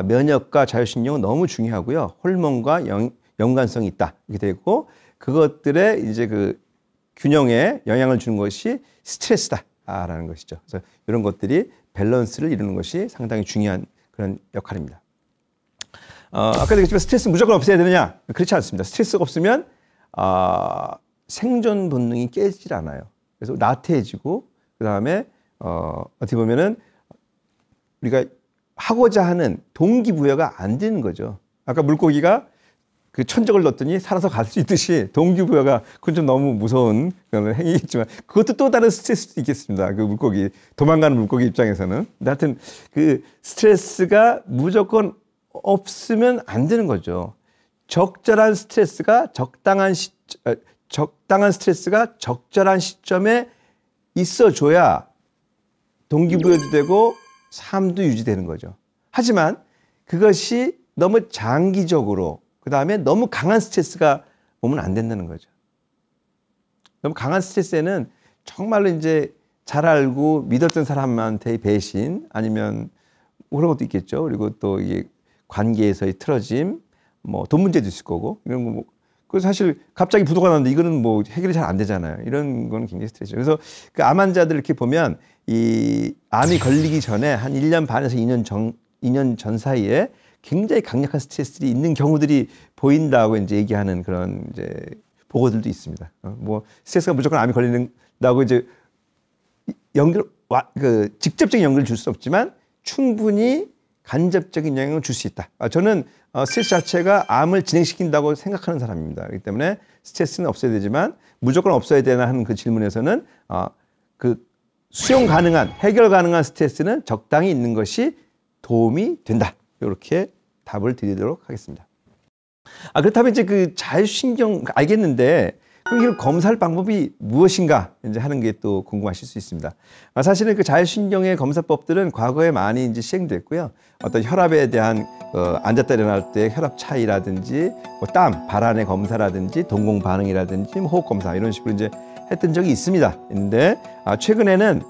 면역과 자율신경은 너무 중요하고요. 호르몬과 연관성이 있다 이렇게 되고 그것들의 이제 그 균형에 영향을 주는 것이 스트레스다라는 것이죠. 그래서 이런 것들이 밸런스를 이루는 것이 상당히 중요한 그런 역할입니다. 아까도 얘기했지만 스트레스 무조건 없애야 되느냐? 그렇지 않습니다. 스트레스가 없으면 생존 본능이 깨지질 않아요. 그래서 나태해지고 그다음에 어떻게 보면은 우리가 하고자 하는 동기부여가 안 되는 거죠. 아까 물고기가 그 천적을 넣었더니 살아서 갈 수 있듯이 동기부여가 그건 좀 너무 무서운 그런 행위겠지만 그것도 또 다른 스트레스도 있겠습니다. 그 물고기 도망가는 물고기 입장에서는. 근데 하여튼 그 스트레스가 무조건 없으면 안 되는 거죠. 적절한 스트레스가 적당한 스트레스가 적절한 시점에 있어줘야 동기부여도 되고 삶도 유지되는 거죠. 하지만 그것이 너무 장기적으로 그다음에 너무 강한 스트레스가 오면 안 된다는 거죠. 너무 강한 스트레스에는 정말로 이제 잘 알고 믿었던 사람한테의 배신 아니면 그런 것도 있겠죠. 그리고 또 이게 관계에서의 틀어짐, 뭐 돈 문제도 있을 거고 이런 거 뭐 그 사실 갑자기 부도가 났는데 이거는 뭐 해결이 잘 안 되잖아요. 이런 거는 굉장히 스트레스죠. 그래서 그 암 환자들 이렇게 보면 이 암이 걸리기 전에 한 1년 반에서 2년 전 사이에 굉장히 강력한 스트레스들이 있는 경우들이 보인다고 이제 얘기하는 그런 이제 보고들도 있습니다. 뭐 스트레스가 무조건 암이 걸린다고 이제 직접적인 연결을 줄 수 없지만 충분히 간접적인 영향을 줄 수 있다. 저는 스트레스 자체가 암을 진행시킨다고 생각하는 사람입니다. 그렇기 때문에 스트레스는 없어야 되지만 무조건 없어야 되나 하는 그 질문에서는 그 수용 가능한, 해결 가능한 스트레스는 적당히 있는 것이 도움이 된다. 이렇게 답을 드리도록 하겠습니다. 그렇다면 이제 그 자율신경 알겠는데 그럼 이걸 검사할 방법이 무엇인가 이제 하는 게 또 궁금하실 수 있습니다. 사실은 그 자율신경의 검사법들은 과거에 많이 이제 시행됐고요. 어떤 혈압에 대한 앉았다 일어날 때 혈압 차이라든지 뭐 땀, 발안의 검사라든지 동공 반응이라든지 뭐 호흡 검사 이런 식으로 이제 했던 적이 있습니다. 근데 최근에는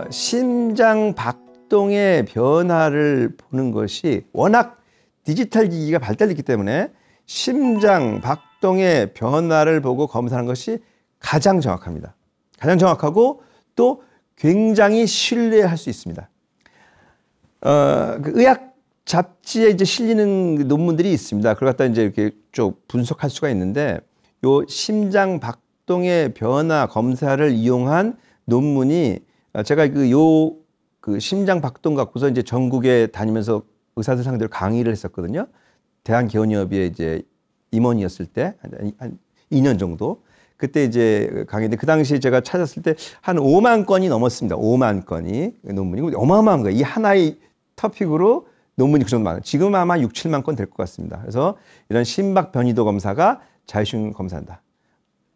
심장 박동의 변화를 보는 것이 워낙 디지털 기기가 발달했기 때문에 심장 박동의 변화를 보고 검사하는 것이 가장 정확합니다. 가장 정확하고 또 굉장히 신뢰할 수 있습니다. 그 의학 잡지에 이제 실리는 논문들이 있습니다. 그걸 갖다 이제 이렇게 쭉 분석할 수가 있는데 요 심장 박동의 변화 검사를 이용한 논문이 제가 그 심장 박동 갖고서 이제 전국에 다니면서 의사들 상대로 강의를 했었거든요. 대한개원협의회 이제 임원이었을 때 한 2년 정도 그때 이제 강의인데 그 당시에 제가 찾았을 때 한 5만 건이 넘었습니다. 5만 건이 논문이 어마어마한 거예요. 이 하나의 토픽으로 논문이 그 정도 많아요. 지금 아마 6, 7만 건 될 것 같습니다. 그래서 이런 심박 변이도 검사가 자율신경 검사한다.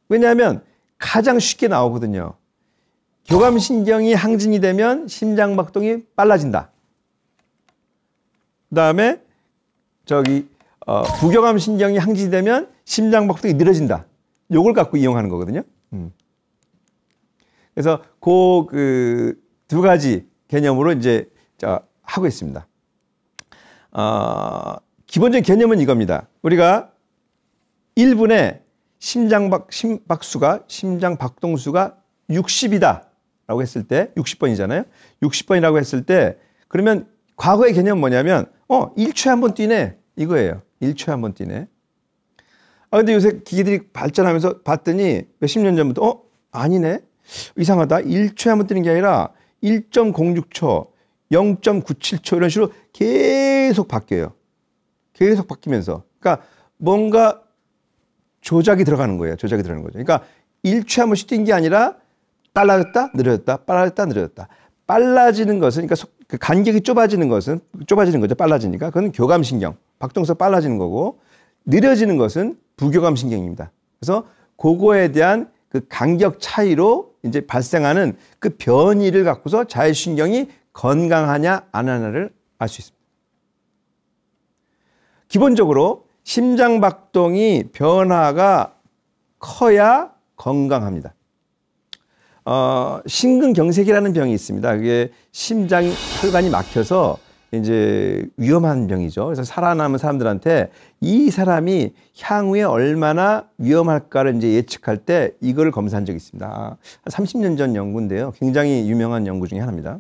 왜냐하면 가장 쉽게 나오거든요. 교감신경이 항진이 되면 심장박동이 빨라진다. 그다음에 부교감신경이 항진되면 심장박동이 느려진다. 요걸 갖고 이용하는 거거든요. 그래서 그 두 가지 개념으로 이제 하고 있습니다. 기본적인 개념은 이겁니다. 우리가 1분에 심장박동수가 60이다 라고 했을 때 60번이잖아요. 60번이라고 했을 때 그러면 과거의 개념은 뭐냐면 1초에 한 번 뛰네 이거예요. 1초에 한 번 뛰네. 근데 요새 기기들이 발전하면서 봤더니 몇십 년 전부터 아니네. 이상하다. 1초에 한 번 뛰는 게 아니라 1.06초, 0.97초 이런 식으로 계속 바뀌어요. 계속 바뀌면서. 그러니까 뭔가 조작이 들어가는 거예요. 조작이 들어가는 거죠. 그러니까 1초에 한 번씩 뛴 게 아니라 빨라졌다, 느려졌다, 빨라졌다, 느려졌다. 빨라지는 것은, 그러니까 그 간격이 좁아지는 거죠. 빨라지니까. 그건 교감신경, 박동수가 빨라지는 거고, 느려지는 것은 부교감신경입니다. 그래서 그거에 대한 그 간격 차이로 이제 발생하는 그 변이를 갖고서 자율신경이 건강하냐 안 하냐를 알 수 있습니다. 기본적으로 심장박동이 변화가 커야 건강합니다. 심근경색이라는 병이 있습니다. 그게 심장 혈관이 막혀서 이제 위험한 병이죠. 그래서 살아남은 사람들한테 이 사람이 향후에 얼마나 위험할까를 이제 예측할 때 이거를 검사한 적이 있습니다. 한 30년 전 연구인데요. 굉장히 유명한 연구 중에 하나입니다.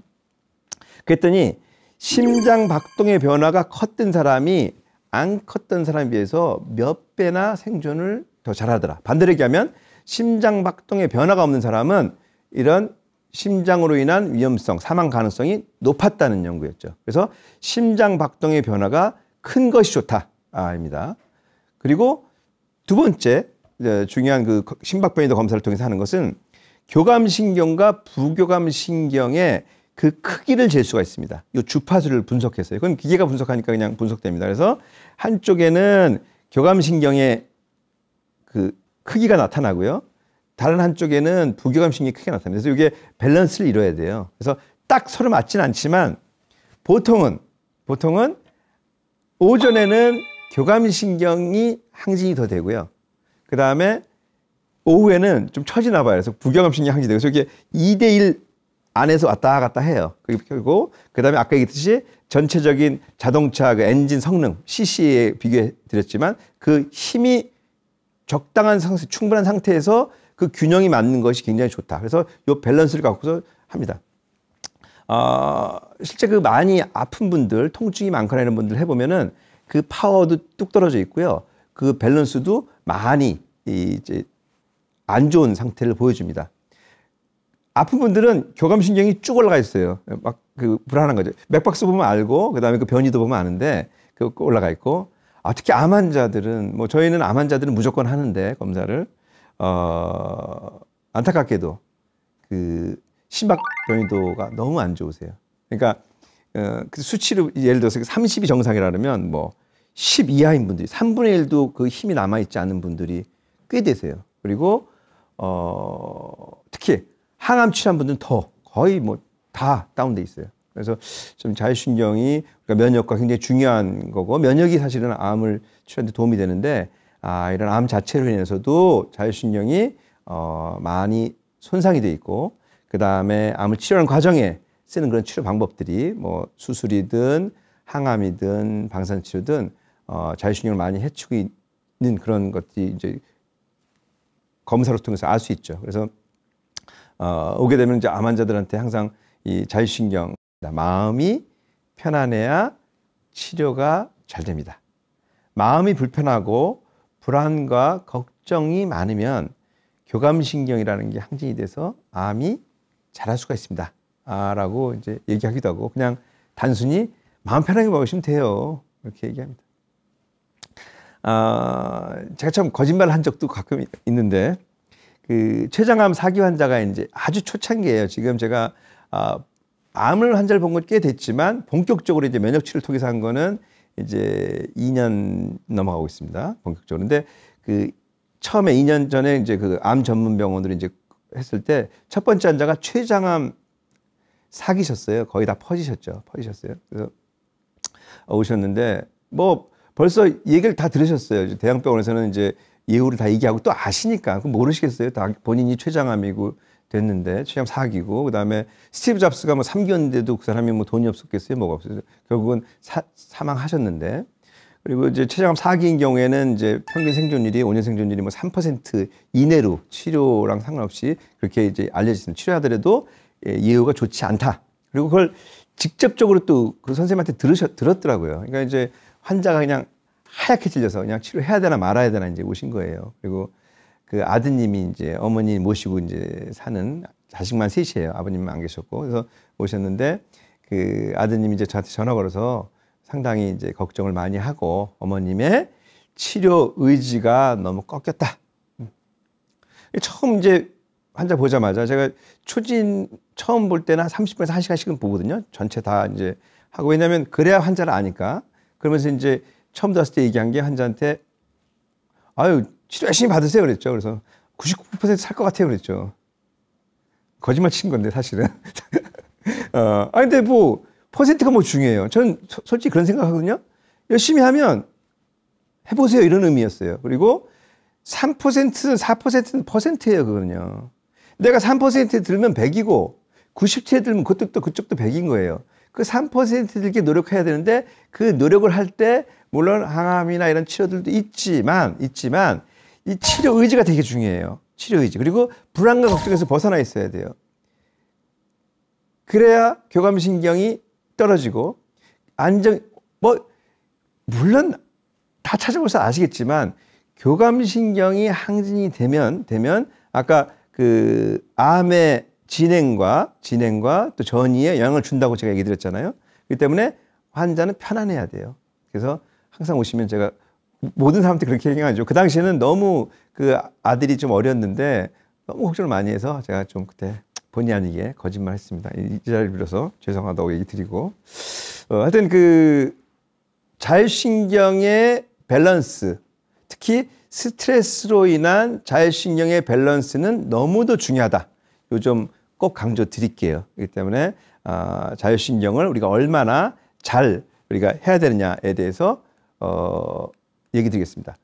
그랬더니 심장 박동의 변화가 컸던 사람이 안 컸던 사람에 비해서 몇 배나 생존을 더 잘하더라. 반대로 얘기하면 심장 박동의 변화가 없는 사람은 이런 심장으로 인한 위험성, 사망 가능성이 높았다는 연구였죠. 그래서 심장 박동의 변화가 큰 것이 좋다입니다. 그리고 두 번째 중요한 그 심박변이도 검사를 통해서 하는 것은 교감신경과 부교감신경의 그 크기를 잴 수가 있습니다. 이 주파수를 분석했어요. 그건 기계가 분석하니까 그냥 분석됩니다. 그래서 한쪽에는 교감신경의 그 크기가 나타나고요. 다른 한쪽에는 부교감신경이 크게 나타납니다. 그래서 이게 밸런스를 이뤄야 돼요. 그래서 딱 서로 맞지는 않지만 보통은 오전에는 교감신경이 항진이 더 되고요. 그 다음에 오후에는 좀 처지나 봐요. 그래서 부교감신경이 항진이 되고, 그래서 이게 2대1 안에서 왔다 갔다 해요. 그리고 그 다음에 아까 얘기했듯이 전체적인 자동차 그 엔진 성능, cc에 비교해 드렸지만 그 힘이 적당한 상태, 충분한 상태에서 그 균형이 맞는 것이 굉장히 좋다. 그래서 이 밸런스를 갖고서 합니다. 실제 그 많이 아픈 분들, 통증이 많거나 이런 분들 해보면은 그 파워도 뚝 떨어져 있고요. 그 밸런스도 많이 이제 안 좋은 상태를 보여줍니다. 아픈 분들은 교감신경이 쭉 올라가 있어요. 막 그 불안한 거죠. 맥박수 보면 알고, 그 다음에 그 변이도 보면 아는데, 그 올라가 있고, 특히 암 환자들은, 뭐 저희는 암 환자들은 무조건 하는데, 검사를, 안타깝게도 그 심박 변이도가 너무 안 좋으세요. 그러니까, 그 수치를 예를 들어서 30이 정상이라면 뭐 10 이하인 분들이 3분의 1도 그 힘이 남아있지 않은 분들이 꽤 되세요. 그리고, 특히 항암 치료한 분들은 더 거의 뭐 다 다운돼 있어요. 그래서 좀 자율신경이 그러니까 면역과 굉장히 중요한 거고, 면역이 사실은 암을 치료하는 데 도움이 되는데, 이런 암 자체로 인해서도 자율신경이 많이 손상이 돼 있고, 그 다음에 암을 치료하는 과정에 쓰는 그런 치료 방법들이 뭐 수술이든 항암이든 방사선치료든 자율신경을 많이 해치고 있는 그런 것들이 이제 검사를 통해서 알 수 있죠. 그래서 오게 되면 이제 암 환자들한테 항상 이 자율신경, 마음이 편안해야 치료가 잘 됩니다. 마음이 불편하고 불안과 걱정이 많으면 교감신경이라는 게 항진이 돼서 암이 자랄 수가 있습니다. 라고 이제 얘기하기도 하고, 그냥 단순히 마음 편하게 먹으시면 돼요. 이렇게 얘기합니다. 제가 참 거짓말을 한 적도 가끔 있는데, 그 췌장암 4기 환자가 이제 아주 초창기예요. 지금 제가 암을 환자를 본 건 꽤 됐지만 본격적으로 이제 면역 치료를 통해서 한 거는 이제 2년 넘어가고 있습니다. 본격적으로. 근데 그 처음에 2년 전에 이제 그 암 전문 병원으로 이제 했을 때 첫 번째 환자가 췌장암 4기셨어요. 거의 다 퍼지셨죠. 그래서 오셨는데 뭐 벌써 얘기를 다 들으셨어요. 대형병원에서는 이제 예후를 다 얘기하고 또 아시니까 그럼 모르시겠어요. 다 본인이 췌장암이고 됐는데 췌장 4기고, 그다음에 스티브 잡스가 뭐 3기였는데도 그 사람이 뭐 돈이 없었겠어요. 뭐가 없어요. 결국은 사망하셨는데, 그리고 이제 췌장암 4기인 경우에는 이제 평균 생존율이 5년 생존율이 뭐 3% 이내로 치료랑 상관없이 그렇게 이제 알려졌습니다. 치료하더라도 예후가 좋지 않다. 그리고 그걸 직접적으로 또 그 선생님한테 들었더라고요. 그러니까 이제 환자가 그냥 하얗게 찔려서 그냥 치료해야 되나 말아야 되나 이제 오신 거예요. 그리고 그 아드님이 이제 어머니 모시고 이제 사는, 자식만 셋이에요. 아버님은 안 계셨고. 그래서 오셨는데 그 아드님이 이제 저한테 전화 걸어서 상당히 이제 걱정을 많이 하고, 어머님의 치료 의지가 너무 꺾였다. 처음 이제 환자 보자마자 제가 초진 처음 볼 때는 한 30분에서 1시간씩은 보거든요. 전체 다 이제 하고. 왜냐하면 그래야 환자를 아니까. 그러면서 이제 처음 들었을 때 얘기한 게 환자한테 아유, 치료 열심히 받으세요 그랬죠. 그래서 99% 살 것 같아요 그랬죠. 거짓말 친 건데 사실은. 근데 뭐 퍼센트가 뭐 중요해요. 저는 솔직히 그런 생각하거든요. 열심히 하면 해보세요 이런 의미였어요. 그리고 3%, 4%는 퍼센트예요 그거는요. 내가 3% 들면 100이고 90%에 들면 그쪽도 100인 거예요. 그 3% 들게 노력해야 되는데 그 노력을 할 때 물론 항암이나 이런 치료들도 있지만 이 치료 의지가 되게 중요해요. 치료 의지. 그리고 불안과 걱정에서 벗어나 있어야 돼요. 그래야 교감신경이 떨어지고 물론 다 찾아보셔서 아시겠지만 교감신경이 항진이 되면 아까 그 암의 진행과 또 전이에 영향을 준다고 제가 얘기 드렸잖아요. 그렇기 때문에 환자는 편안해야 돼요. 그래서 항상 오시면 제가 모든 사람한테 그렇게 얘기하죠. 그 당시에는 너무 그 아들이 좀 어렸는데 너무 걱정을 많이 해서 제가 좀 그때 본의 아니게 거짓말 했습니다. 이 자리를 빌어서 죄송하다고 얘기 드리고. 하여튼 그 자율신경의 밸런스, 특히 스트레스로 인한 자율신경의 밸런스는 너무도 중요하다. 요즘 꼭 강조 드릴게요. 그렇기 때문에 자율신경을 우리가 얼마나 잘 우리가 해야 되느냐에 대해서 얘기 드리겠습니다.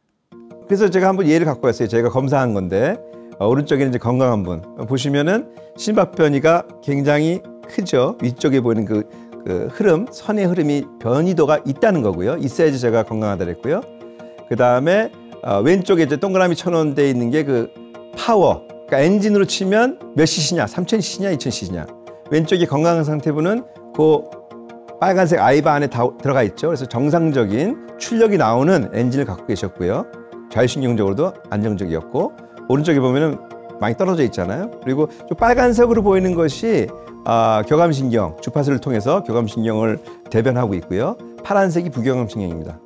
그래서 제가 한번 예를 갖고 왔어요. 저희가 검사한 건데 오른쪽에는 이제 건강한 분 보시면은 심박변이가 굉장히 크죠. 위쪽에 보이는 그 흐름, 선의 흐름이 변이도가 있다는 거고요. 있어야지 제가 건강하다 그랬고요. 그 다음에 왼쪽에 이제 동그라미 천원되어 있는 게 그 파워, 그러니까 엔진으로 치면 몇 cc냐, 3000cc냐, 2000cc냐. 왼쪽에 건강 상태분은 그 빨간색 아이바 안에 다 들어가 있죠. 그래서 정상적인 출력이 나오는 엔진을 갖고 계셨고요. 자율신경적으로도 안정적이었고, 오른쪽에 보면은 많이 떨어져 있잖아요. 그리고 좀 빨간색으로 보이는 것이 교감신경, 주파수를 통해서 교감신경을 대변하고 있고요. 파란색이 부교감신경입니다.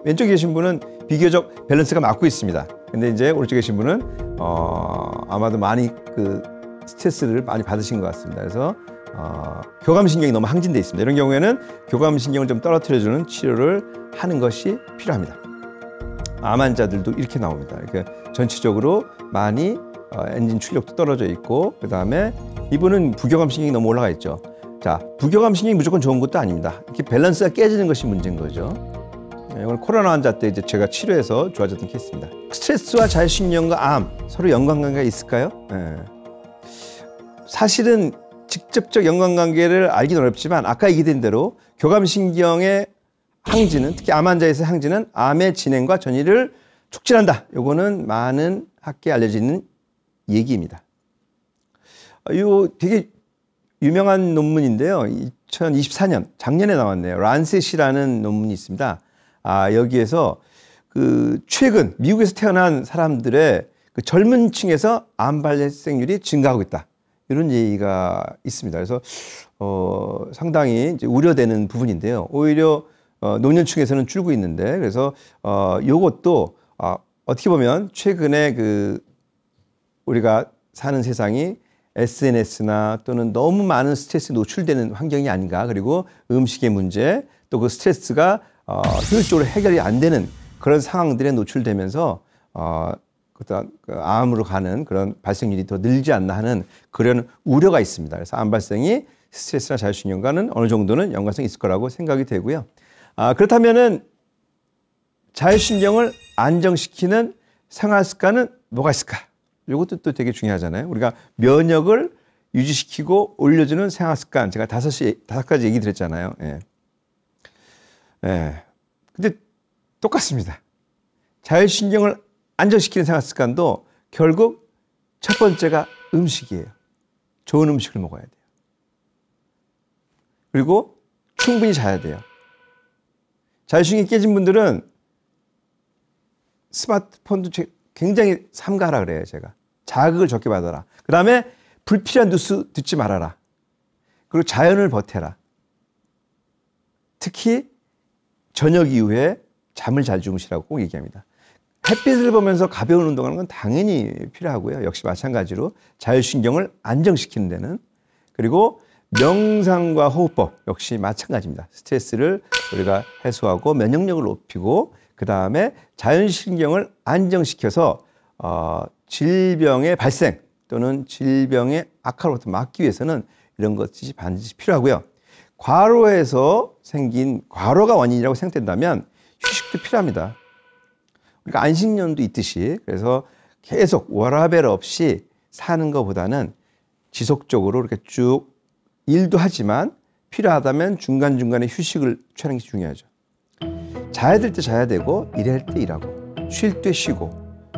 왼쪽에 계신 분은 비교적 밸런스가 맞고 있습니다. 근데 이제 오른쪽에 계신 분은 아마도 많이 그 스트레스를 많이 받으신 것 같습니다. 그래서 교감신경이 너무 항진돼 있습니다. 이런 경우에는 교감신경을 좀 떨어뜨려주는 치료를 하는 것이 필요합니다. 암 환자들도 이렇게 나옵니다. 이렇게 전체적으로 많이 엔진 출력도 떨어져 있고, 그 다음에 이분은 부교감신경이 너무 올라가 있죠. 자, 부교감신경이 무조건 좋은 것도 아닙니다. 이렇게 밸런스가 깨지는 것이 문제인 거죠. 이건 코로나 환자 때 이제 제가 치료해서 좋아졌던 케이스입니다. 스트레스와 자율신경과 암 서로 연관관계가 있을까요? 네. 사실은 직접적 연관관계를 알기는 어렵지만 아까 얘기된 대로 교감신경의 항진은, 특히 암 환자에서의 항진은 암의 진행과 전이를 촉진한다. 요거는 많은 학계에 알려져 있는 얘기입니다. 이 되게 유명한 논문인데요. 2024년 작년에 나왔네요. 란셋이라는 논문이 있습니다. 여기에서 그 최근 미국에서 태어난 사람들의 그 젊은 층에서 암 발생률이 증가하고 있다. 이런 얘기가 있습니다. 그래서 상당히 이제 우려되는 부분인데요. 오히려 노년층에서는 줄고 있는데, 그래서 요것도 어떻게 보면 최근에 그 우리가 사는 세상이 SNS나 또는 너무 많은 스트레스에 노출되는 환경이 아닌가. 그리고 음식의 문제, 또 그 스트레스가 효율적으로 해결이 안 되는 그런 상황들에 노출되면서 암으로 가는 그런 발생률이 더 늘지 않나 하는 그런 우려가 있습니다. 그래서 암 발생이 스트레스나 자율신경과는 어느 정도는 연관성이 있을 거라고 생각이 되고요. 그렇다면은 자율신경을 안정시키는 생활 습관은 뭐가 있을까? 이것도 또 되게 중요하잖아요. 우리가 면역을 유지시키고 올려주는 생활 습관, 제가 다섯 가지 얘기 드렸잖아요. 예. 근데 똑같습니다. 자율신경을 안정시키는 생활 습관도 결국 첫 번째가 음식이에요. 좋은 음식을 먹어야 돼요. 그리고 충분히 자야 돼요. 자율신경이 깨진 분들은 스마트폰도 굉장히 삼가하라 그래요, 제가. 자극을 적게 받아라. 그 다음에 불필요한 뉴스 듣지 말아라. 그리고 자연을 보태라. 특히 저녁 이후에 잠을 잘 주무시라고 꼭 얘기합니다. 햇빛을 보면서 가벼운 운동하는 건 당연히 필요하고요. 역시 마찬가지로 자율신경을 안정시키는 데는, 그리고 명상과 호흡법 역시 마찬가지입니다. 스트레스를 우리가 해소하고 면역력을 높이고 그 다음에 자율신경을 안정시켜서 질병의 발생 또는 질병의 악화로부터 막기 위해서는 이런 것이 반드시 필요하고요. 과로에서 생긴 과로가 원인이라고 생각된다면 휴식도 필요합니다. 그러니까 안식년도 있듯이, 그래서 계속 워라밸 없이 사는 것보다는 지속적으로 이렇게 쭉 일도 하지만 필요하다면 중간중간에 휴식을 취하는 게 중요하죠. 자야 될 때 자야 되고 일할 때 일하고 쉴 때 쉬고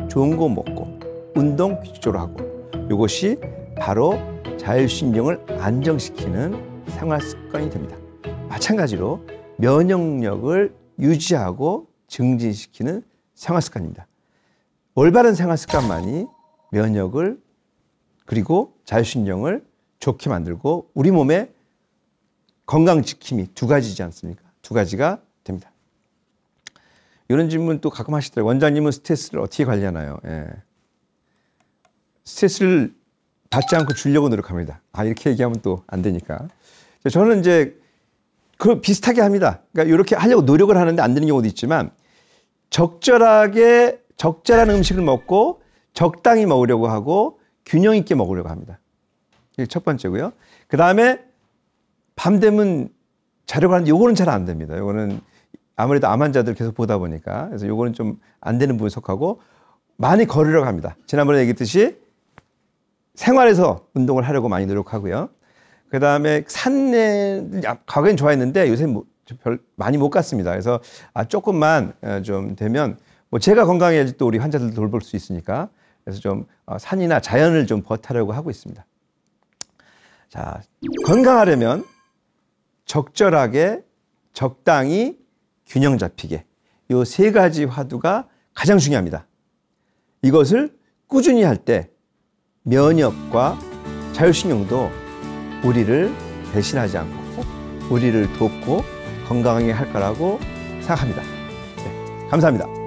좋은 거 먹고 운동 규칙적으로 하고, 이것이 바로 자율신경을 안정시키는 생활 습관이 됩니다. 마찬가지로 면역력을 유지하고 증진시키는 생활 습관입니다. 올바른 생활 습관만이 면역을 그리고 자율신경을 좋게 만들고 우리 몸의 건강 지킴이 두 가지지 않습니까? 두 가지가 됩니다. 이런 질문 또 가끔 하시더라고요. 원장님은 스트레스를 어떻게 관리하나요? 예. 스트레스를 받지 않고 주려고 노력합니다. 이렇게 얘기하면 또 안 되니까. 저는 이제 그 비슷하게 합니다. 그러니까 이렇게 하려고 노력을 하는데 안 되는 경우도 있지만 적절하게 적절한 음식을 먹고 적당히 먹으려고 하고 균형 있게 먹으려고 합니다. 이게 첫 번째고요. 그 다음에 밤 되면 자려고 하는데 요거는 잘 안 됩니다. 요거는 아무래도 암 환자들 계속 보다 보니까, 그래서 요거는 좀 안 되는 부분에 속하고 많이 걸으려고 합니다. 지난번에 얘기했듯이 생활에서 운동을 하려고 많이 노력하고요. 그 다음에 산에 과거엔 좋아했는데 요새 별 많이 못 갔습니다. 그래서 조금만 좀 되면 제가 건강해야지 또 우리 환자들 돌볼 수 있으니까, 그래서 좀 산이나 자연을 좀 벗하려고 하고 있습니다. 자, 건강하려면 적절하게 적당히 균형 잡히게 이 세 가지 화두가 가장 중요합니다. 이것을 꾸준히 할 때 면역과 자율신경도 우리를 배신하지 않고 우리를 돕고 건강하게 할 거라고 생각합니다. 네, 감사합니다.